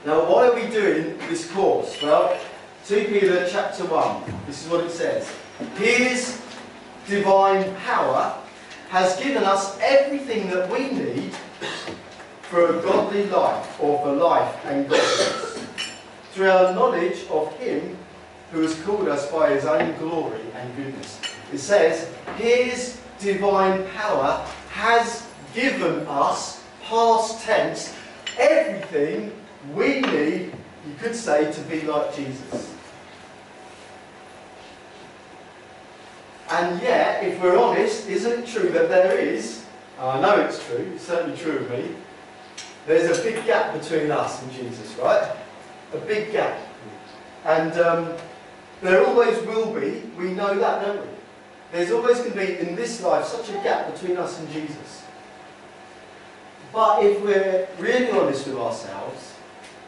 Now, why are we doing this course? Well, 2 Peter chapter 1, this is what it says. His divine power has given us everything that we need for a godly life, or for life and godliness, through our knowledge of Him who has called us by His own glory and goodness. It says, His divine power has given us, past tense, everything we need, you could say, to be like Jesus. And yet, if we're honest, isn't it true that there is, and I know it's true, it's certainly true of me, there's a big gap between us and Jesus, right? A big gap. And there always will be, we know that, don't we? There's always going to be, in this life, such a gap between us and Jesus. But if we're really honest with ourselves,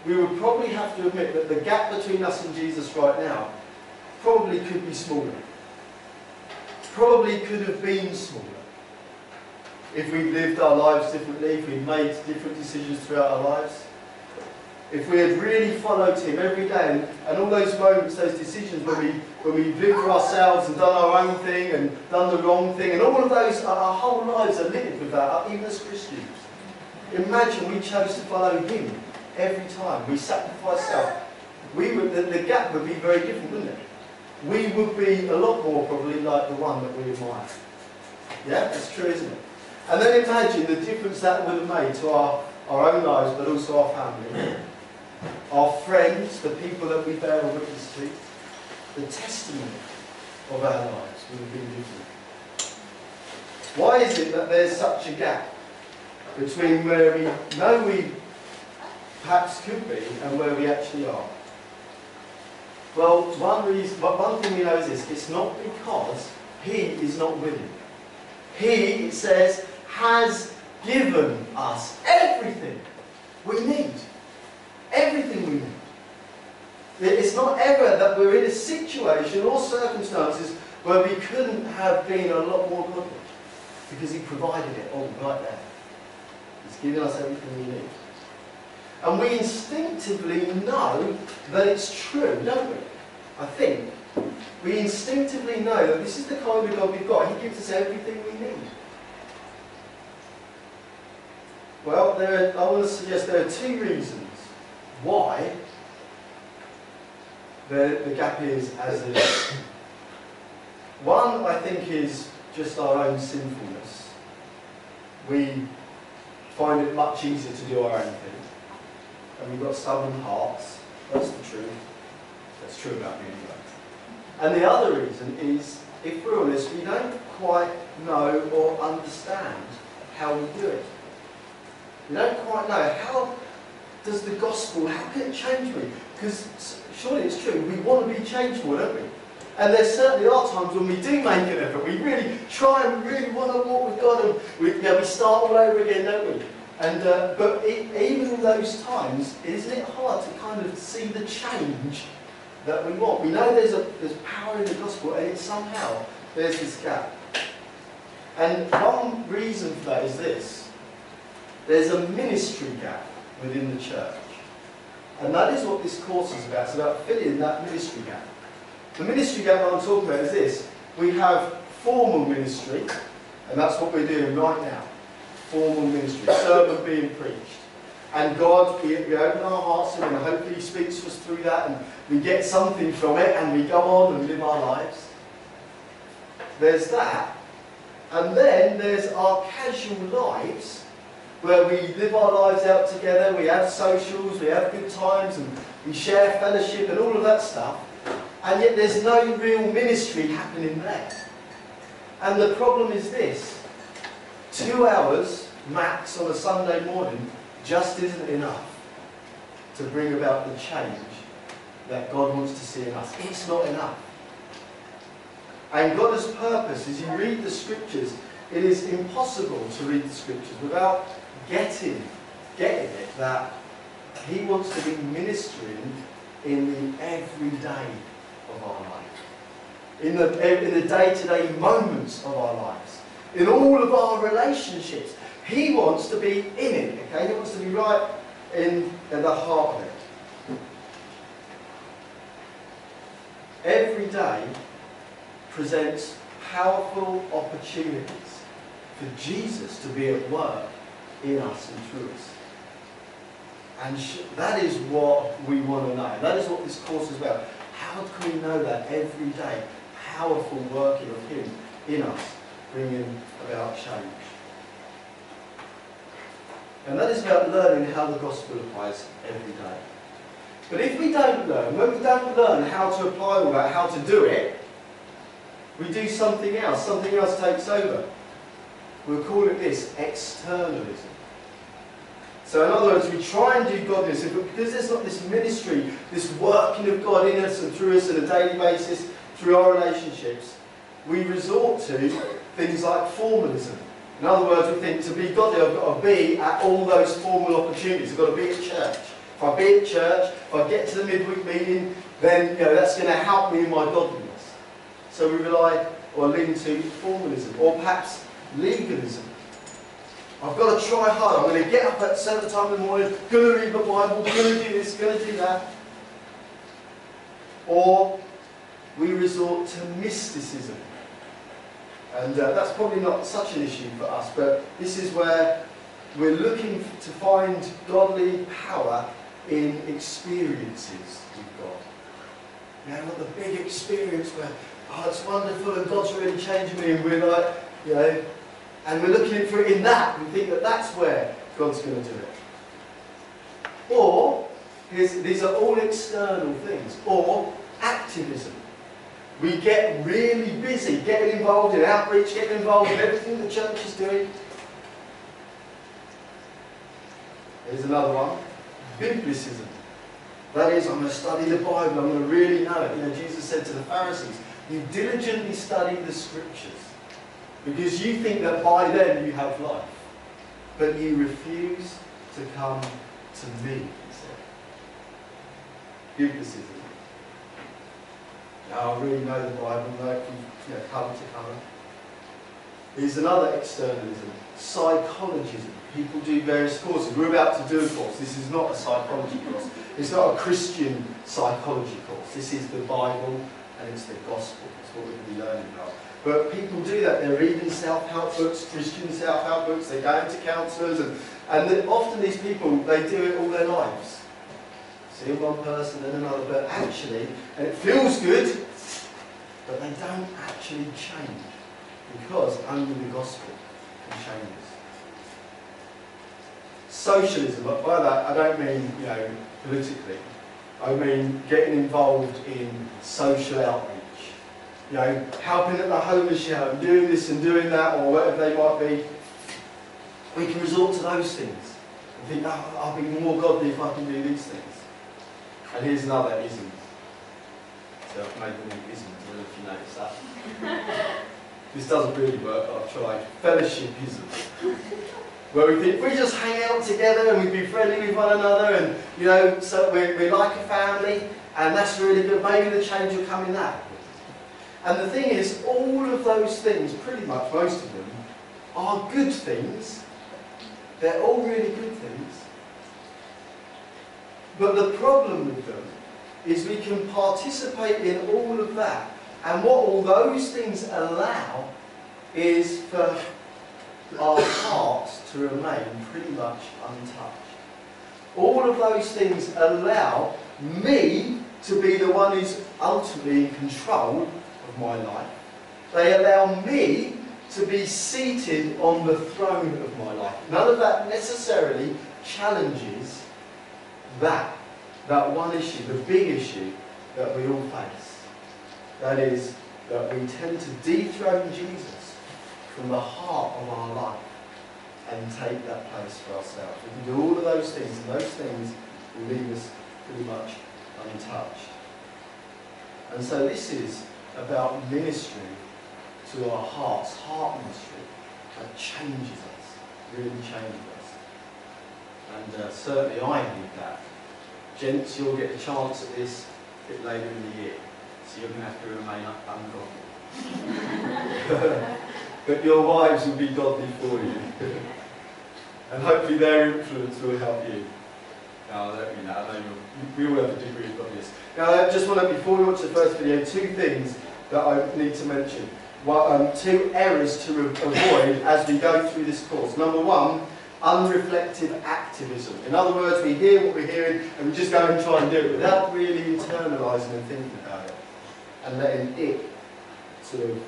we would probably have to admit that the gap between us and Jesus right now probably could be smaller. Probably could have been smaller. If we lived our lives differently, if we made different decisions throughout our lives. If we had really followed Him every day, and all those moments, those decisions when we lived for ourselves and done our own thing and done the wrong thing, and all of those, our whole lives are littered with that, even as Christians. Imagine we chose to follow Him every time. We sacrificed self. The gap would be very different, wouldn't it? We would be a lot more probably like the one that we admire. Yeah, that's true, isn't it? And then imagine the difference that would have made to our own lives, but also our family. Our friends, the people that we bear a witness to, the testimony of our lives would have been different. Why is it that there's such a gap between where we know we perhaps could be and where we actually are? Well, one thing we know is this: it's not because He is not willing. He, it says, has given us everything we need. Everything we need. It's not ever that we're in a situation or circumstances where we couldn't have been a lot more godly, because He provided it all right there. He's given us everything we need. And we instinctively know that it's true, don't we? I think. We instinctively know that this is the kind of God we've got. He gives us everything we need. Well, I want to suggest there are 2 reasons why the gap is as it is. One, I think, is just our own sinfulness. We find it much easier to do our own thing. And we've got stubborn hearts. That's the truth. That's true about me anyway. And the other reason is, if we're honest, we don't quite know or understand how we do it. We don't quite know. How does the gospel, how can it change me? Because surely it's true, we want to be changed more, don't we? And there certainly are times when we do make an effort. We really try and we really want to walk with God, and we start all over again, don't we? And but even in those times, isn't it hard to kind of see the change that we want? We know there's power in the gospel, and it's somehow there's this gap. And one reason for that is this: there's a ministry gap within the church, and that is what this course is about. It's about filling that ministry gap. The ministry gap that I'm talking about is this: we have formal ministry, and that's what we're doing right now. Formal ministry, sermon being preached. And God, we open our hearts to Him, and hopefully He speaks to us through that, and we get something from it, and we go on and live our lives. There's that. And then there's our casual lives, where we live our lives out together, we have socials, we have good times, and we share fellowship and all of that stuff. And yet there's no real ministry happening there. And the problem is this: 2 hours max on a Sunday morning just isn't enough to bring about the change that God wants to see in us. It's not enough. And God has purpose. As you read the scriptures, it is impossible to read the scriptures without getting it, that He wants to be ministering in the everyday of our life, in the day-to-day moments of our lives, in all of our relationships. He wants to be in it, okay? He wants to be right in the heart of it. Every day presents powerful opportunities for Jesus to be at work in us and through us. And that is what we want to know. That is what this course is about. How can we know that every day? Powerful working of Him in us, bringing about change. And that is about learning how the gospel applies every day. But if we don't learn, when we don't learn how to apply all that, how to do it, we do something else. Something else takes over. We'll call it this, externalism. So in other words, we try and do godliness, but because there's not this ministry, this working of God in us and through us on a daily basis, through our relationships, we resort to things like formalism. In other words, we think to be godly, I've got to be at all those formal opportunities. I've got to be at church. If I be at church, if I get to the midweek meeting, then that's going to help me in my godliness. So we rely or lean to formalism, or perhaps legalism. I've got to try hard. I'm going to get up at a certain time in the morning, going to read the Bible, going to do this, going to do that. Or we resort to mysticism. And that's probably not such an issue for us, but this is where we're looking to find godly power in experiences with God. You know, not the big experience where, oh, it's wonderful and God's really changing me, and we're like, and we're looking for it in that. We think that that's where God's going to do it. Or, these are all external things. Or, activism. We get really busy, getting involved in outreach, getting involved in everything the church is doing. Here's another one. Biblicism. That is, I'm going to study the Bible, I'm going to really know it. Jesus said to the Pharisees, you diligently study the Scriptures, because you think that by them you have life. But you refuse to come to me, he said. Biblicism. Now, I really know the Bible, know it from cover to cover. Here's another externalism. Psychologism. People do various courses. We're about to do a course. This is not a psychology course. It's not a Christian psychology course. This is the Bible and it's the gospel. It's what we're going to be learning about. But people do that. They're reading self-help books, Christian self-help books. They're going to counsellors. And often these people, they do it all their lives. See one person, then another. But actually, and it feels good, but they don't actually change. Because only the gospel can change us. Socialism, but by that I don't mean, politically. I mean getting involved in social outreach. Helping at the homeless shelter, doing this and doing that, or whatever they might be. We can resort to those things. And think, oh, I'll be more godly if I can do these things. And here's another ism. So I've made them isms, I don't know if you noticed that. This doesn't really work, but I've tried. Fellowshipism. Where we think, if we just hang out together and we be friendly with one another, and so we're like a family, and that's really good, maybe the change will come in that. And the thing is, all of those things, pretty much most of them, are good things. They're all really good things. But the problem with them is we can participate in all of that, and what all those things allow is for our hearts to remain pretty much untouched. All of those things allow me to be the one who's ultimately in control of my life. They allow me to be seated on the throne of my life. None of that necessarily challenges that one issue, the big issue that we all face. That is, that we tend to dethrone Jesus from the heart of our life and take that place for ourselves. We can do all of those things, and those things will leave us pretty much untouched. And so this is about ministry to our hearts, heart ministry, that changes us, really changes us. And certainly I need that. Gents, you'll get a chance at this a bit later in the year, so you're going to have to remain ungodly. But your wives will be godly for you. And hopefully their influence will help you. Now, I know we all have a degree of godliness. Now, I just want to, before we watch the first video, two things that I need to mention. Two errors to avoid as we go through this course. Number one, unreflective activism. In other words, we hear what we're hearing and we just go and try and do it without really internalising and thinking about it and letting it sort of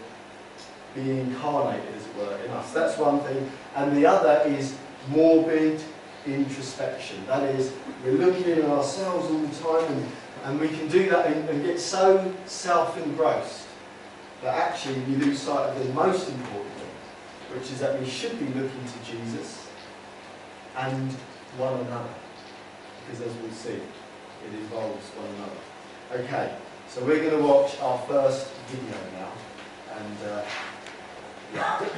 be incarnated, as it were, in us. That's one thing. And the other is morbid introspection. That is, we're looking at ourselves all the time, and we can do that and get so self-engrossed that actually we lose sight of the most important thing, which is that we should be looking to Jesus and one another. Because as we'll see, it involves one another. Okay, so we're going to watch our first video now. And yeah.